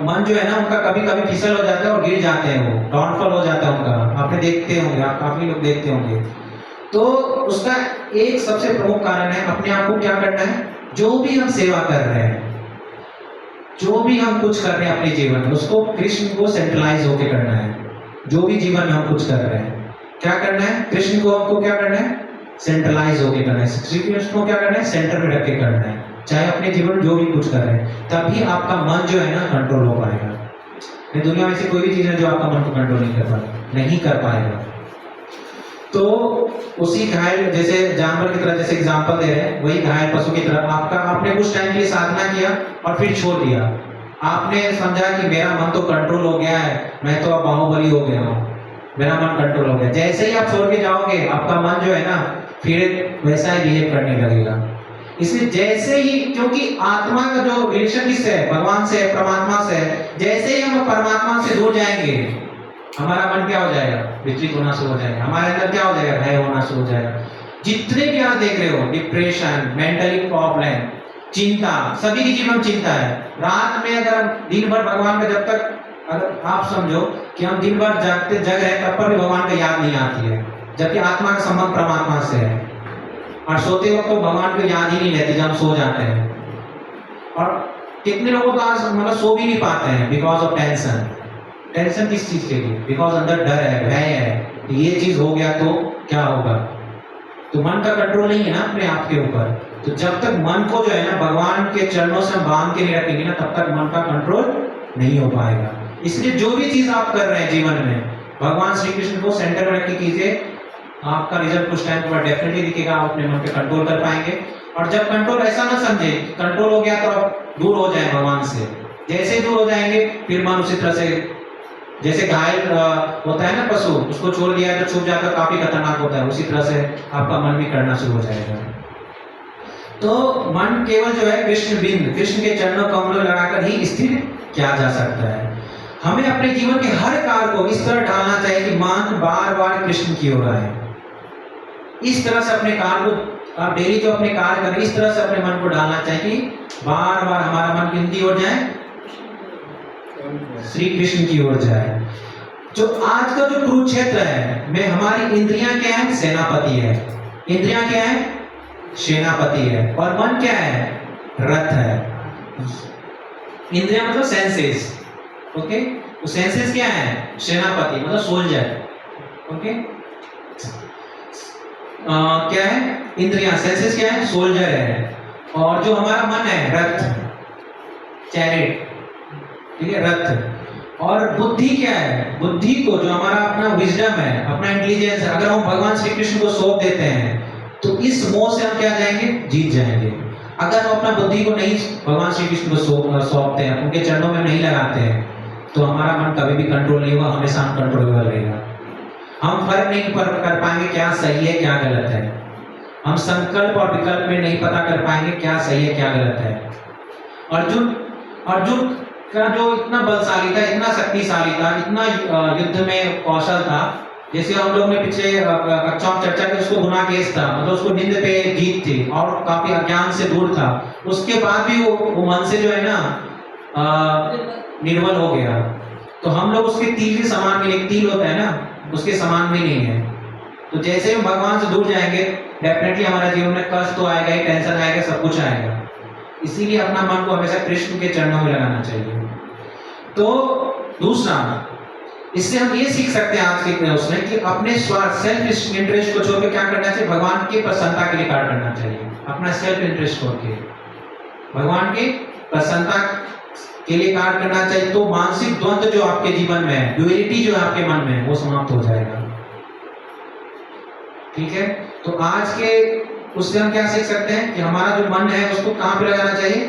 मन जो है ना उनका कभी कभी फिसल हो जाता है और गिर जाते हैं, वो डाउनफॉल हो जाता है उनका, आपने देखते होंगे, आप काफी लोग देखते होंगे। तो उसका एक सबसे प्रमुख कारण है अपने आप को क्या करना है, जो भी हम सेवा कर रहे हैं, जो भी हम कुछ कर रहे हैं अपने जीवन में, उसको कृष्ण को सेंट्रलाइज होकर करना है। जो भी जीवन में हम कुछ कर रहे हैं, क्या करना है, कृष्ण को हमको क्या करना है, सेंट्रलाइज होकर करना है। श्री कृष्ण को क्या करना है, सेंटर में रख के करना है, चाहे अपने जीवन में जो भी कुछ कर रहे हैं, तभी आपका मन जो है ना कंट्रोल हो पाएगा। दुनिया में से कोई भी चीज है जो आपका मन को कंट्रोल नहीं कर पाएगा। तो उसी घायल जैसे जानवर की तरह, जैसे एग्जांपल दे रहे हैं, वही घायल पशु की तरह आपने कुछ टाइम के लिए साधना किया और फिर छोड़ दिया। आपने समझा कि मेरा मन तो कंट्रोल हो गया है, मैं तो अब बाहुबली हो गया हूँ, मेरा मन कंट्रोल हो गया। जैसे ही आप छोड़ के जाओगे, आपका मन जो है ना फिर वैसा ही बिहेव करने लगेगा। इसलिए जैसे ही, क्योंकि आत्मा का जो रिलेशन किससे है, भगवान से, परमात्मा से है, जैसे ही हम परमात्मा से दूर जाएंगे, हमारा मन क्या हो जाएगा, विचलित होना शुरू हो जाएगा, हमारे अंदर क्या हो जाएगा, भय होना शुरू हो जाएगा। जितने भी आप देख रहे हो, डिप्रेशन, मेंटली प्रॉब्लम, चिंता, सभी की जीवन चिंता है। रात में अगर हम दिन भर भगवान का, जब तक अगर आप समझो कि हम दिन भर जग रहे हैं, तब पर भी भगवान का याद नहीं आती है, जबकि आत्मा का संबंध परमात्मा से है। और सोते वक्त तो भगवान को याद ही नहीं रहती जब हम सो जाते हैं। और कितने लोगों को आज मतलब सो भी नहीं पाते हैं बिकॉज ऑफ टेंशन। टेंशन किस चीज के लिए, बिकॉज अंदर डर है, भय है, ये चीज हो गया तो क्या होगा। तो मन का कंट्रोल नहीं है ना अपने आप के ऊपर। तो जब तक मन को जो है ना भगवान के चरणों से बांध के नहीं रखेंगे ना, तब तक मन का कंट्रोल नहीं हो पाएगा। इसलिए जो भी चीज आप कर रहे हैं जीवन में, भगवान श्री कृष्ण को सेंटर में रख के कीजिए, आपका रिजल्ट कुछ टाइम पर डेफिनेटली दिखेगा, आप अपने मन पे कंट्रोल कर पाएंगे। और जब कंट्रोल, ऐसा ना समझे कंट्रोल हो गया तो आप दूर हो जाए भगवान से, जैसे दूर हो जाएंगे फिर मन उसी तरह से, जैसे घायल होता है ना पशु, उसको छोड़ दिया तो छूट जाता, काफी खतरनाक होता है, उसी तरह से आपका मन भी करना शुरू हो जाएगा। तो मन केवल जो है कृष्ण बिंद, कृष्ण के चरणों कमलों लगाकर ही स्थिर किया जा सकता है। हमें अपने जीवन के हर कार्य को इस तरह ढालना चाहिए कि मन बार बार कृष्ण की ओर आए। इस तरह से अपने कार्य को, आप डेली जो अपने कार्य करें, इस तरह से अपने मन को डालना चाहिए कि बार बार हमारा मन किनकी ओर जाए, श्री कृष्ण की ओर जाए। जो आज का जो कुरुक्षेत्र है में हमारी इंद्रियां क्या है, सेनापति है। इंद्रियां क्या है, सेनापति है, और मन क्या है, रथ है। इंद्रियां मतलब सेंसेस, ओके। तो सेंसेस क्या है, सेनापति मतलब सोल्जर, ओके। क्या है, इंद्रियां, सेंसेस क्या है, सोल्जर है। और जो हमारा मन है, रथ, चैरिट, ठीक है, रथ। और बुद्धि क्या है, बुद्धि को, जो हमारा अपना विजडम है, अपना इंटेलिजेंस है, अगर हम भगवान श्री कृष्ण को सौंप देते हैं तो इस मोह से हम क्या जाएंगे, जीत जाएंगे। अगर हम अपना बुद्धि को नहीं भगवान श्री कृष्ण को सौंपते हैं, उनके चरणों में नहीं लगाते हैं, तो हमारा मन कभी भी कंट्रोल नहीं होगा, हमेशा अनकंट्रोलेबल रहेगा। हम फर्क नहीं कर पाएंगे क्या सही है क्या गलत है। हम संकल्प और विकल्प में नहीं पता कर पाएंगे क्या सही है क्या गलत है। अर्जुन का जो इतना बलशाली था, इतना शक्तिशाली था, इतना युद्ध में कौशल था, जैसे हम लोग ने पिछले कक्षा में चर्चा की, उसको गुनाह केस था, मतलब उसको निंद पे जीत थी और काफी अज्ञान से दूर था। उसके बाद भी वो मन से जो है ना निर्बल हो गया। तो हम लोग उसके तीर के समान भी, एक तीर होता है ना, उसके समान भी नहीं है। तो जैसे हम भगवान से दूर जाएंगे, डेफिनेटली हमारे जीवन में कष्ट तो आएगा ही, टेंशन आएगा, सब कुछ आएगा। इसीलिए अपना मन को हमेशा कृष्ण के चरणों में लगाना चाहिए। तो दूसरा, इससे हम ये सीख सकते हैं आज के उसमें कि अपने स्वार्थ, सेल्फ इंटरेस्ट को छोड़कर क्या करना चाहिए, भगवान की प्रसन्नता के लिए कार्य करना चाहिए। अपना सेल्फ इंटरेस्ट छोड़ के भगवान की प्रसन्नता के लिए कार्य करना चाहिए। तो मानसिक द्वंद्व जो आपके जीवन में है, ड्यूअलिटी जो है आपके मन में, वो समाप्त हो जाएगा। ठीक है। तो आज के उससे हम क्या सीख सकते हैं कि हमारा जो मन है उसको कहां पे लगाना चाहिए,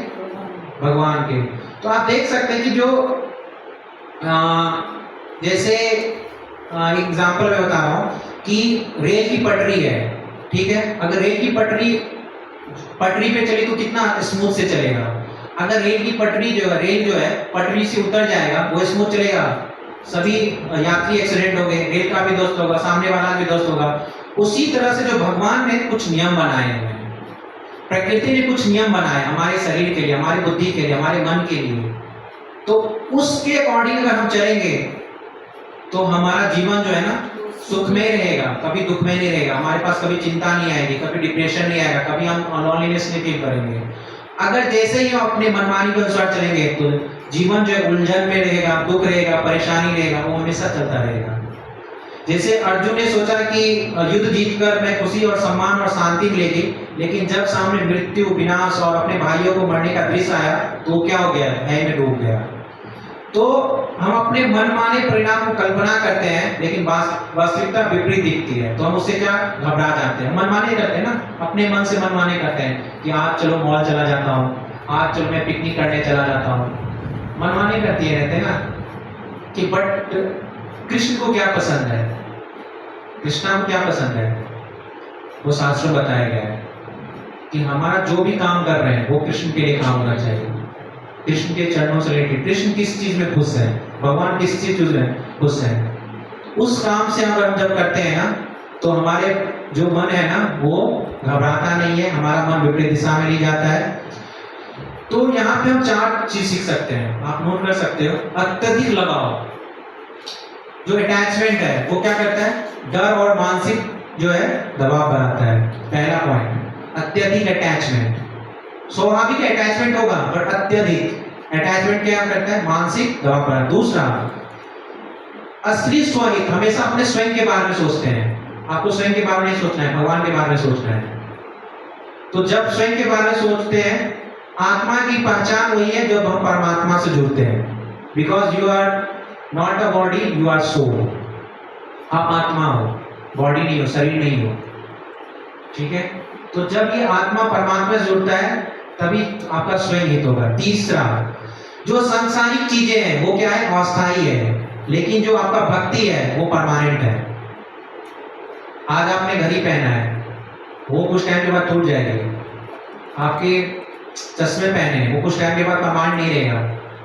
भगवान के। तो आप देख सकते हैं कि जो जैसे एग्जाम्पल मैं बता रहा हूं कि रेल की पटरी है, ठीक है, अगर रेल की पटरी पे चली तो कितना स्मूथ से चलेगा। अगर रेल की पटरी जो है, रेल जो है पटरी से उतर जाएगा, वो स्मूथ चलेगा? सभी यात्री एक्सीडेंट हो गए, रेल का भी दोस्त होगा, सामने वाला भी दोस्त होगा। उसी तरह से जो भगवान ने कुछ नियम बनाए हुए हैं, प्रकृति ने कुछ नियम बनाए हमारे शरीर के लिए, हमारी बुद्धि के लिए, हमारे मन के लिए, तो उसके अकॉर्डिंग अगर हम चलेंगे तो हमारा जीवन जो है ना सुख में रहेगा, कभी दुख में नहीं रहेगा, हमारे पास कभी चिंता नहीं आएगी, कभी डिप्रेशन नहीं आएगा, कभी हम लॉनलीनेस नहीं फील करेंगे। अगर जैसे ही हम अपने मनमानी के अनुसार चलेंगे तो जीवन जो है उलझन में रहेगा, दुख रहेगा, परेशानी रहेगा, वो हमेशा चलता रहेगा। जैसे अर्जुन ने सोचा कि युद्ध जीतकर मैं खुशी और सम्मान और शांति मिलेगी, लेकिन जब सामने मृत्यु, विनाश और अपने भाइयों को मरने का दृश्य आया तो क्या हो गया? भय में डूब गया। तो हम अपने मनमाने परिणाम को कल्पना करते हैं, लेकिन वास्तविकता विपरीत दिखती है, तो हम उससे क्या घबरा जाते हैं, मनमाने करते हैं ना, अपने मन से मनमाने करते हैं कि आज चलो मॉल चला जाता हूँ, आज चलो मैं पिकनिक करने चला जाता हूँ, मनमाने करती रहते हैं ना कि बट कृष्ण को क्या पसंद है, कृष्णा को क्या पसंद है, वो शास्त्रों में बताया गया है कि हमारा जो भी काम कर रहे हैं वो कृष्ण के लिए काम होना चाहिए, कृष्ण के चरणों से रिलेटेड। कृष्ण किस चीज में खुश है, भगवान किस चीज में खुश है, उस काम से अगर हम जब करते हैं ना तो हमारे जो मन है ना वो घबराता नहीं है, हमारा मन विपरीत दिशा में नहीं जाता है। तो यहाँ पे हम 4 चीज सीख सकते हैं, आप नोट कर सकते हो। अत्यधिक लगाव, जो अटैचमेंट है वो क्या करता है? डर और मानसिक जो है दबाव बनाता है। पहला पॉइंट, अत्यधिक अटैचमेंट। स्वाभाविक अटैचमेंट होगा बट अत्यधिक अटैचमेंट क्या करता है? मानसिक दबाव बनाता है। दूसरा, असली स्वहित, हमेशा अपने स्वयं के बारे में सोचते हैं। आपको स्वयं के बारे में नहीं सोचना है, भगवान के बारे में सोचना है। तो जब स्वयं के बारे में सोचते हैं, आत्मा की पहचान वही है जब हम परमात्मा से जुड़ते हैं। Because you are not a body, you are soul. आप आत्मा हो, बॉडी नहीं हो, शरीर नहीं हो, ठीक है। तो जब ये आत्मा परमात्मा से जुड़ता है तभी आपका स्वयं हित होगा। तीसरा, जो सांसारिक चीजें हैं वो क्या है? अस्थायी है, लेकिन जो आपका भक्ति है वो परमानेंट है। आज आपने घड़ी पहना है, वो कुछ टाइम के बाद टूट जाएगी। आपके चश्मे पहने हैं, वो कुछ टाइम के बाद परमानेंट नहीं रहेगा।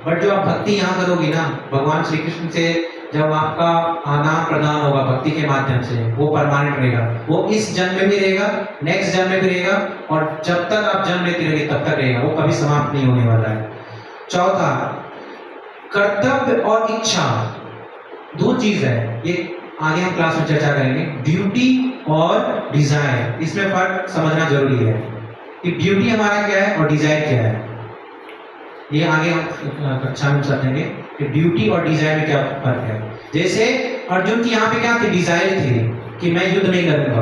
बट जो आप भक्ति यहाँ करोगी ना, भगवान श्री कृष्ण से जब आपका आदान प्रदान होगा भक्ति के माध्यम से, वो परमानेंट रहेगा। वो इस जन्म में भी रहेगा, नेक्स्ट जन्म में भी रहेगा, और जब तक आप जन्म लेते रहेंगे तब तक रहेगा, वो कभी समाप्त नहीं होने वाला है। चौथा, कर्तव्य और इच्छा, 2 चीज है, ये आगे हम क्लास में चर्चा करेंगे। ड्यूटी और डिजायर, इसमें फर्क समझना जरूरी है कि ड्यूटी हमारा क्या है और डिजायर क्या है। ये आगे हम कक्षा में समझेंगे कि ड्यूटी और डिजायर में क्या फर्क है। जैसे अर्जुन की यहाँ पे क्या थी? डिजायर थी कि मैं युद्ध नहीं करूंगा,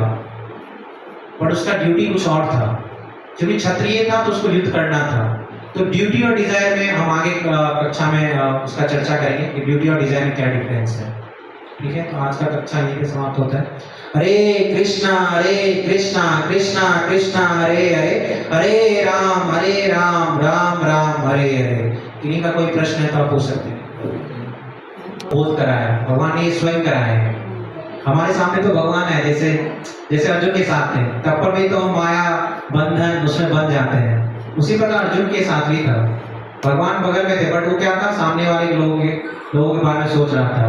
पर उसका ड्यूटी कुछ और था। क्योंकि क्षत्रिय था तो उसको युद्ध करना था। तो ड्यूटी और डिजायर में हम आगे कक्षा में उसका चर्चा करेंगे कि ड्यूटी और डिजायर में क्या डिफरेंस है, ठीक है। तो आज का कक्षा यहीं पे समाप्त होता है। हरे कृष्णा कृष्णा कृष्णा हरे हरे, हरे राम राम राम हरे हरे। किन्हीं का कोई प्रश्न है तो आप पूछ सकते हैं। बोध कराया भगवान ने, स्वयं कराया है। हमारे सामने तो भगवान है, जैसे अर्जुन के साथ थे, तब पर भी तो माया बंधन उसमें बंध जाते हैं। उसी प्रकार अर्जुन के साथ भी था, भगवान बगल में थे, बट वो क्या था? सामने वाले लोगों के बारे में सोच रहा था,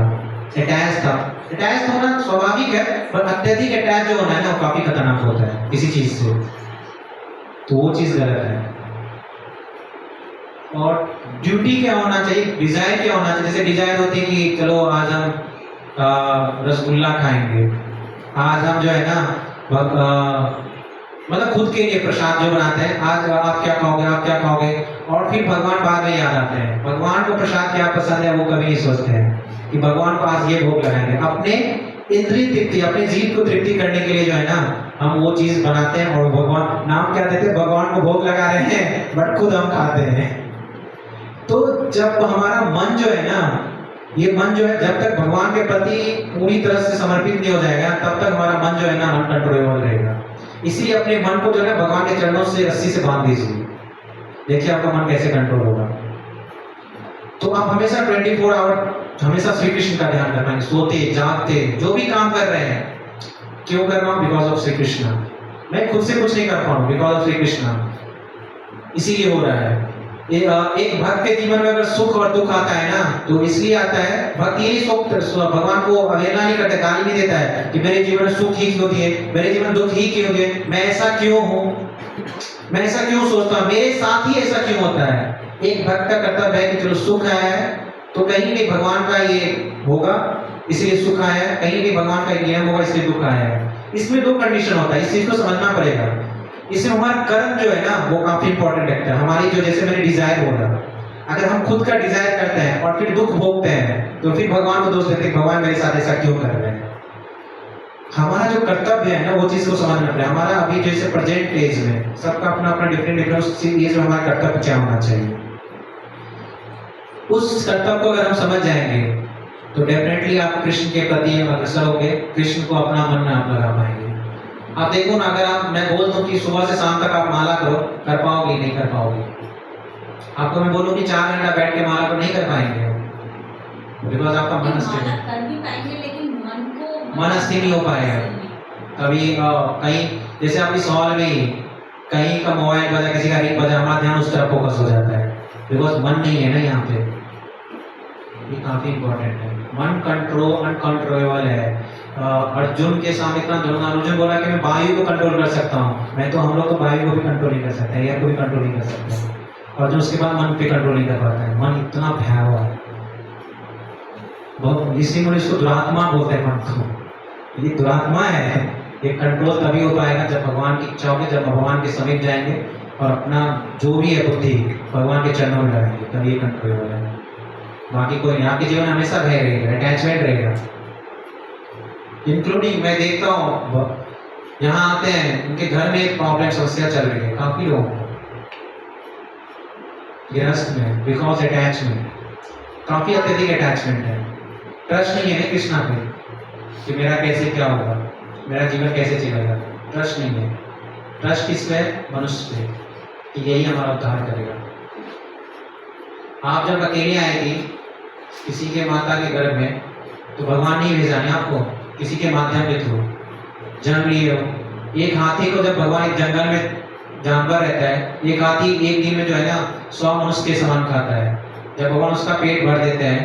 अटैच था। अटैच होना स्वाभाविक है, पर अत्यधिक अटैच जो होना है ना वो काफी खतरनाक होता है किसी चीज से, तो वो चीज गलत है। और ड्यूटी क्या होना चाहिए, डिजायर क्या होना चाहिए? जैसे डिजायर होती है कि चलो आज हम रसगुल्ला खाएंगे, आज हम जो है ना मतलब खुद के लिए प्रसाद जो बनाते हैं, आज आप क्या खाओगे, आप क्या खाओगे, और फिर भगवान बाद में याद आते हैं। भगवान को प्रसाद क्या पसंद है वो कभी नहीं सोचते हैं कि भगवान को आज ये भोग लगाएंगे। अपने इंद्रिय तृप्ति, अपने जीव को तृप्ति करने के लिए जो है ना हम वो चीज बनाते हैं, और भगवान नाम क्या देते हैं? भगवान को भोग लगा रहे हैं, बट खुद हम खाते हैं। तो जब हमारा मन जो है ना, ये मन जो है जब तक भगवान के प्रति पूरी तरह से समर्पित नहीं हो जाएगा तब तक हमारा मन जो है ना अनकंट्रोलेबल रहेगा। इसलिए अपने मन को जो है भगवान के चरणों से रस्सी से बांध दीजिए, देखिए आपका मन कैसे कंट्रोल होगा। तो आप हमेशा 24 आवर हमेशा श्री कृष्ण का ध्यान रखना है, सोते जागते जो भी काम कर रहे हैं क्यों कर रहा हूँ? Because of Shri Krishna. मैं खुद से कुछ नहीं कर पा रहा हूँ, बिकॉज ऑफ श्री कृष्णा, इसीलिए हो रहा है। एक भक्त के जीवन में अगर सुख और दुख आता है ना, तो इसलिए आता है, भक्त यही भगवान को अवहेलना नहीं करता, गाली नहीं देता है कि मेरे जीवन में सुख ही क्यों दिए, मेरे जीवन में दुख ही क्यों दिए, मैं ऐसा क्यों हूँ, मैं ऐसा क्यों सोचता हूँ, मेरे साथ ही ऐसा क्यों होता है। एक भक्त का कर्तव्य है कि चलो सुख आया है तो कहीं भी भगवान का ये होगा इसलिए सुख आया है, कहीं भी भगवान का नियम होगा इसलिए दुख आया है। इसमें दो कंडीशन होता है, इस चीज को समझना पड़ेगा। इसमें हमारा कर्म जो है ना वो काफी इंपॉर्टेंट लगता है। हमारी जो, जैसे मैंने डिजायर बोला, अगर हम खुद का डिजायर करते हैं और फिर दुख भोगते हैं तो फिर भगवान को दोष देते हैं, भगवान मेरे साथ ऐसा क्यों कर रहे हैं। हमारा जो कर्तव्य है ना वो चीज को समझना पड़ेगा। हमारा अभी जैसे प्रेजेंट एज में सबका अपना अपना डिफरेंट एज में हमारा कर्तव्य क्या होना चाहिए, उस कर्तव्य को अगर हम समझ जाएंगे तो डेफिनेटली आप कृष्ण के प्रति अग्रसर होगे, कृष्ण को अपना मन में आप लगा पाएंगे। आप देखो ना, अगर आप, मैं बोल दूं कि सुबह से शाम तक आप माला करो, कर पाओगे? नहीं कर पाओगे। आपको मैं बोलूं कि 4 घंटा बैठ के माला करो, नहीं कर पाएंगे, बिकॉज आपका मन स्थिर है। कर भी पाएंगे लेकिन मन स्थिर नहीं हो पाएगा। कभी कहीं जैसे आप इस हॉल में ही कहीं का मोबाइल बजा, किसी का रिंग बजा, हमारा ध्यान उस तरफ फोकस हो जाता है, बिकॉज मन नहीं है ना यहाँ पे। ये काफी इंपॉर्टेंट है। मन कंट्रोल अनकंट्रोलेबल है। अर्जुन के सामने इतना धर्म, अर्जुन बोला कि मैं वायु को कंट्रोल कर सकता हूँ, मैं तो, हम लोग तो वायु को भी कंट्रोल नहीं कर सकते, एयर को भी कंट्रोल नहीं कर सकते। अर्जुन उसके बाद मन पे कंट्रोल नहीं कर पाता है। मन इतना भयावह है, बहुत, इसी में इसको दुरात्मा बोलते हैं मन को। ये दुरात्मा है। ये कंट्रोल तभी हो पाएगा जब भगवान की इच्छा होगी, जब भगवान के समीप जाएंगे और अपना जो भी है बुद्धि भगवान के चरणों में लगाएंगे, तब ये कंट्रोल हो जाएगा। बाकी कोई नहीं। आपके जीवन में हमेशा भय रहेगा, अटैचमेंट रहेगा। इंक्लूडिंग मैं देखता हूँ यहाँ आते हैं, उनके घर में एक प्रॉब्लम, समस्या चल रही है काफी लोगों को गृहस्थ में, बिकॉज अटैचमेंट, काफी अत्यधिक अटैचमेंट है। ट्रस्ट नहीं है कृष्णा पे कि मेरा कैसे क्या होगा, मेरा जीवन कैसे चलेगा, ट्रस्ट नहीं है। ट्रस्ट किस पे? मनुष्य पे, कि यही हमारा उद्धार करेगा। आप जब अकेले आए थी किसी के माता के गर्भ में, तो भगवान नहीं भेजा है आपको, किसी के माध्यम के थ्रू जन्म लिए हो। एक हाथी को जब भगवान एक जंगल में जानवर रहता है, एक हाथी एक दिन में जो है ना 100 मनुष्य के समान खाता है। जब भगवान उसका पेट भर देते हैं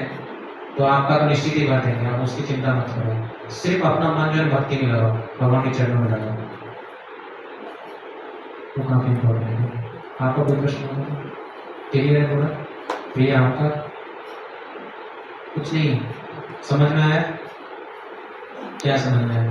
तो आपका तो निश्चित ही भर देंगे, आप उसकी चिंता मत करो। सिर्फ अपना मन जो है भक्ति में लगाओ, भगवान के चरणों में लगाओ, वो काफी इंपॉर्टेंट है। आपका कोई प्रश्न होगा? क्लियर है पूरा? भैया आपका कुछ नहीं समझ में आया? क्या समझ में आया?